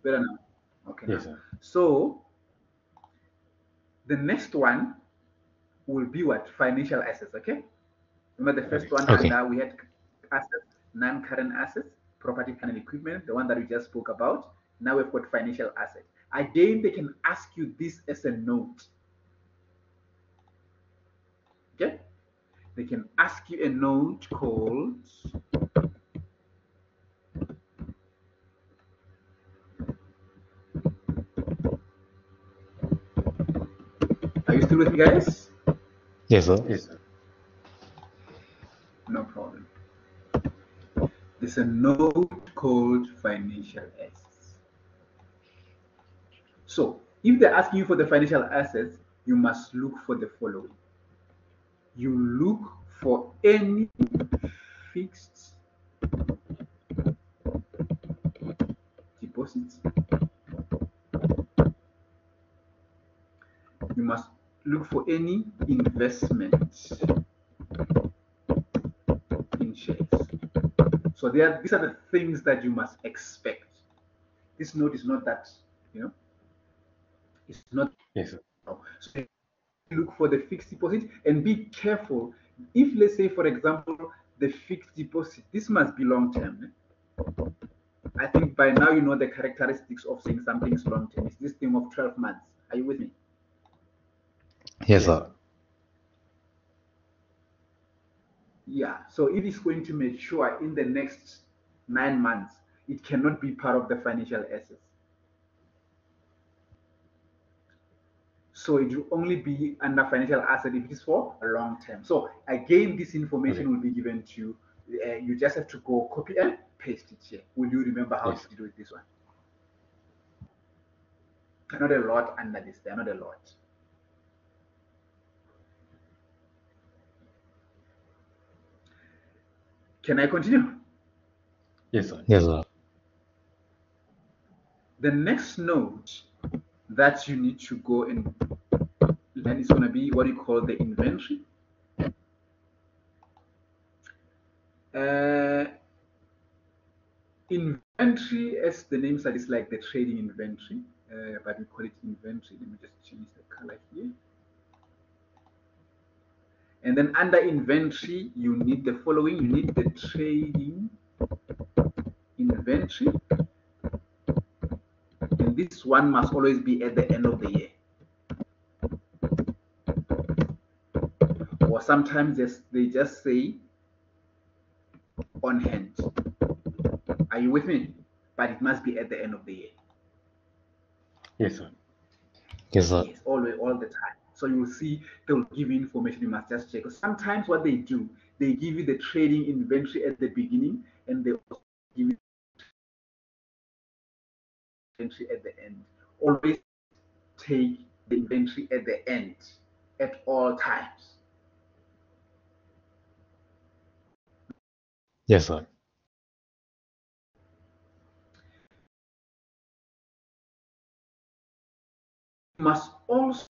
Better now. Okay, Yes, now. sir. So the next one will be what? Financial assets, okay? Remember the first Okay. one Okay. under we had assets, non-current assets, property, plant, and equipment, the one that we just spoke about. Now we've got financial assets. Again, they can ask you this as a note. Okay? They can ask you a note called, are you still with me, guys? Yes, sir. Yes, sir. No problem. There's a note called financial assets. So if they're asking you for the financial assets, you must look for the following. You look for any fixed deposits. You must look for any investment in shares. So these are the things that you must expect. This note is not that, it's not. Yes, sir. So look for the fixed deposit and be careful. If, let's say, for example, the fixed deposit, this must be long term. I think by now you know the characteristics of saying something is long term. It's this thing of 12 months. Are you with me? Yes, Yes, sir. sir. Yeah. So it is going to mature in the next 9 months. It cannot be part of the financial assets. So it will only be under financial asset if it is for a long term. So again, this information Okay. will be given to you. You just have to go copy and paste it here. Will you remember how Yes, to sir. do it this one? Not a lot under this. There are not a lot. Can I continue? Yes, sir. Yes, sir. The next note that you need to go and learn is going to be what you call the inventory. Uh, Inventory, as the name suggests, like the trading inventory, but we call it inventory. Let me just change the color here. And then under inventory, you need the following. You need the trading inventory. And this one must always be at the end of the year. Or sometimes they just say on hand. Are you with me? But it must be at the end of the year. Yes, sir. Yes, sir. Yes, always, all the time. So you will see they will give you information. You must just check. Sometimes what they do, they give you the trading inventory at the beginning, and they also give you inventory at the end. Always take the inventory at the end at all times. Yes, sir. You must also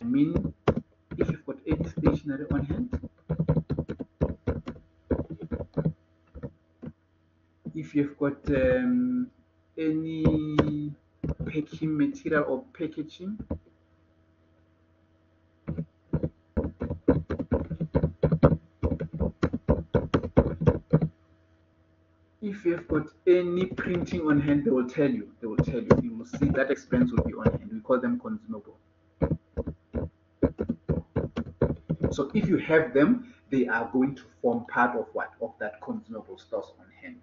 mean if you've got any stationery on hand, if you've got any packing material or packaging, if you've got any printing on hand, they will tell you. They will tell you. You will see that expense will be on hand. We call them consumable. So if you have them, they are going to form part of what? Of that consumable stores on hand.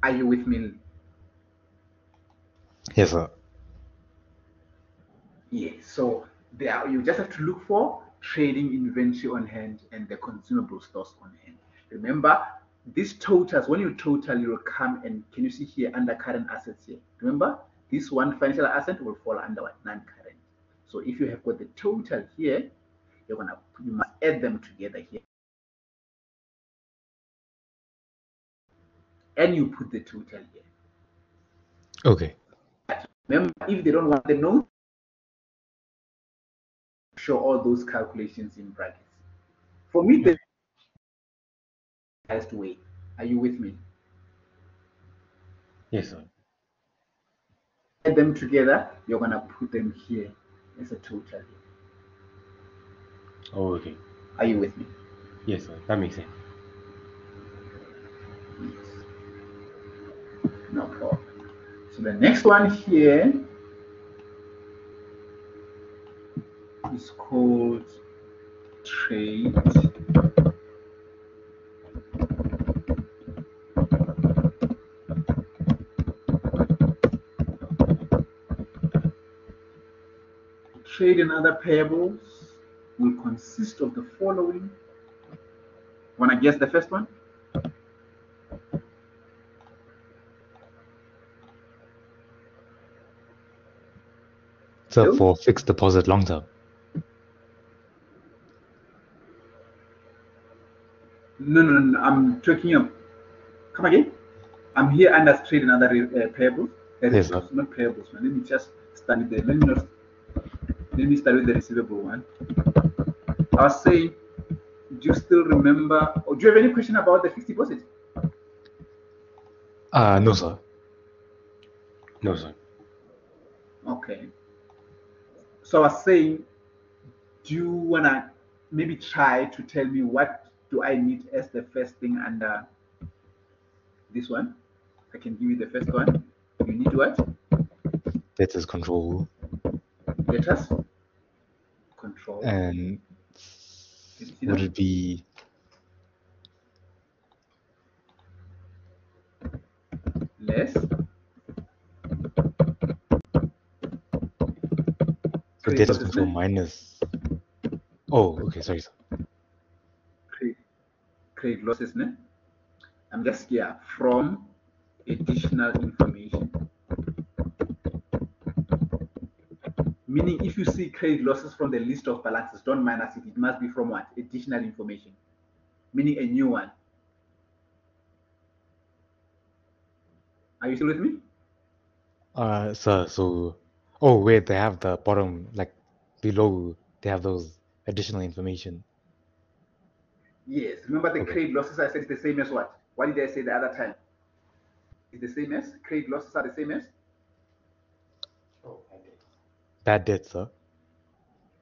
Are you with me? Yes, sir. Yes. So there you just have to look for trading inventory on hand and the consumable stores on hand. Remember, these totals, when you total, you will come and can you see here under current assets here? Remember, this one financial asset will fall under what? Non-current. So if you have got the total here, you must add them together here. And you put the total here. Okay. Remember, if they don't want the note, show all those calculations in brackets. For me, the best way. Are you with me? Yes, sir. Add them together, you're gonna put them here as a total. Oh, okay. Are you with me? Yes, sir. That makes sense. Yes. No problem. So the next one here is called trade. Trade and other payables will consist of the following. Wanna guess the first one? So Hello? for fixed deposit long term. No. I'm talking of. Come again? I'm here under trade and other payables. Yes, sir. Not payables, man. Let me just study the. Let me start with the receivable one. I was saying, do you still remember, or do you have any question about the fixed deposit? No, sir. No, sir. Okay. So I was saying, do you wanna maybe try to tell me what do I need as the first thing under this one? I can give you the first one. You need what? Debtors control. Debtors control. And Can you see would that? it be Less so credit debtors losses, control ne? minus? Oh, okay. Sorry, sir. Credit losses, ne? I'm just here from additional information. Meaning, if you see credit losses from the list of balances, don't minus it. It must be from what? Additional information. Meaning a new one. Are you still with me? Sir. So, oh wait, they have the bottom like below. They have those additional information. Yes. Remember the Okay. credit losses I said it's the same as what? What did I say the other time? It's the same as? Credit losses are the same as? Bad debt, sir.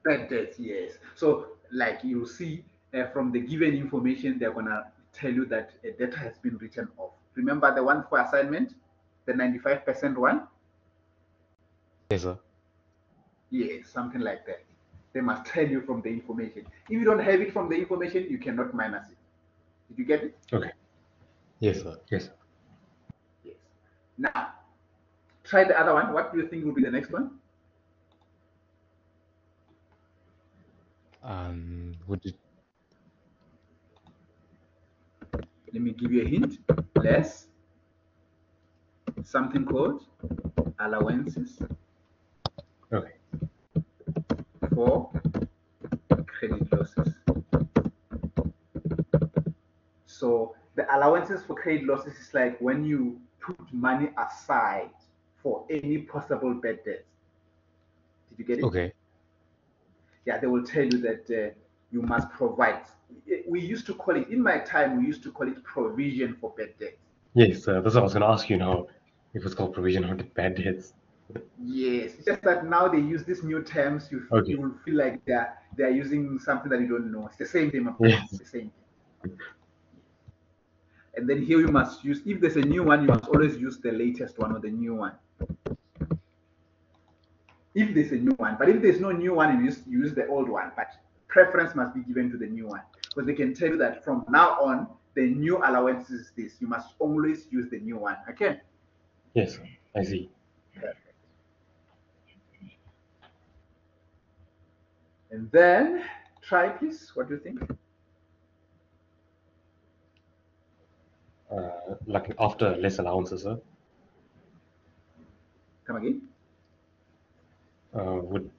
Bad debts, yes. So, like you'll see from the given information, they're gonna tell you that a debtor has been written off. Remember the one for assignment, the 95% one? Yes, sir. Yes, something like that. They must tell you from the information. If you don't have it from the information, you cannot minus it. Did you get it? Okay. Yes, sir. Yes, sir. Yes. Now, try the other one. What do you think will be the next one? Would it? Let me give you a hint. Less something called allowances Okay. for credit losses. So the allowances for credit losses is like when you put money aside for any possible bad debts. Did you get it? Okay. Yeah, they will tell you that you must provide. We used to call it, in my time, we used to call it provision for bad debts. Yes, sir. That's what I was going to ask you now. If it's called provision or bad debts. Yes, it's just that now they use these new terms. You Okay. will feel like they're using something that you don't know. It's the same thing, my friend. It's Yes. the same thing. And then here you must use, if there's a new one, you must always use the latest one or the new one. If there's a new one. But if there's no new one, you use the old one. But preference must be given to the new one because they can tell you that from now on, the new allowance is this. You must always use the new one. Okay? Yes, sir. I see. Perfect. And then try, please. What do you think? Like after less allowances, sir, Come again. would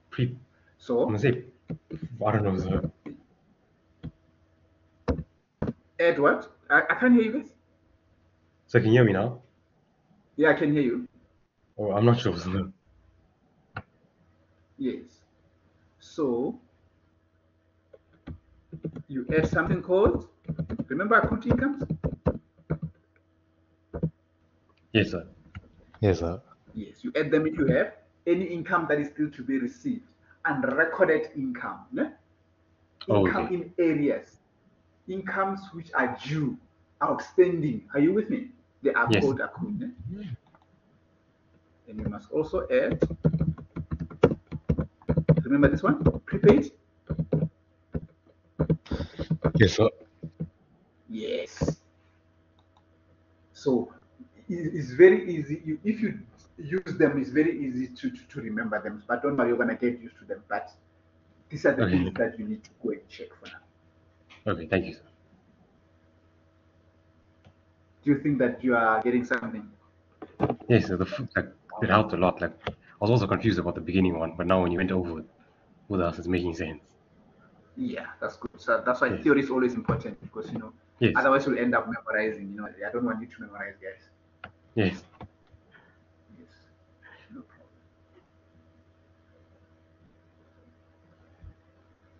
pre. I'm gonna So, say, I don't know, sir. add what? I can't hear you guys. So can you hear me now? Yeah, I can hear you. Oh, I'm not sure, sir. Yes. So you add something called, remember accrued incomes? Yes, sir. Yes, sir. Yes, you add them if you have any income that is still to be received, and recorded income, ne? Oh, Income okay. in areas, incomes which are due, outstanding. Are you with me? They are Yes. called accrued. Ne? And you must also add, remember this one, prepaid? Yes, sir. Yes. So it's very easy. If you use them, it's very easy to remember them. But don't worry, you're going to get used to them. But these are the Okay. things that you need to go and check for now. Okay. Thank you, sir. Do you think that you are getting something? Yes, sir. Like, it helped a lot. Like, I was also confused about the beginning one, but now when you went over it with us, it's making sense. Yeah, that's good. So that's why Yes. theory is always important because Yes. otherwise you'll end up memorizing. I don't want you to memorize, guys. Yes. Yes, no problem.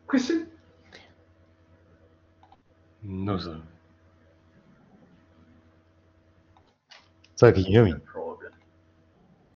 Question? No, sir. Sir, can you hear No me?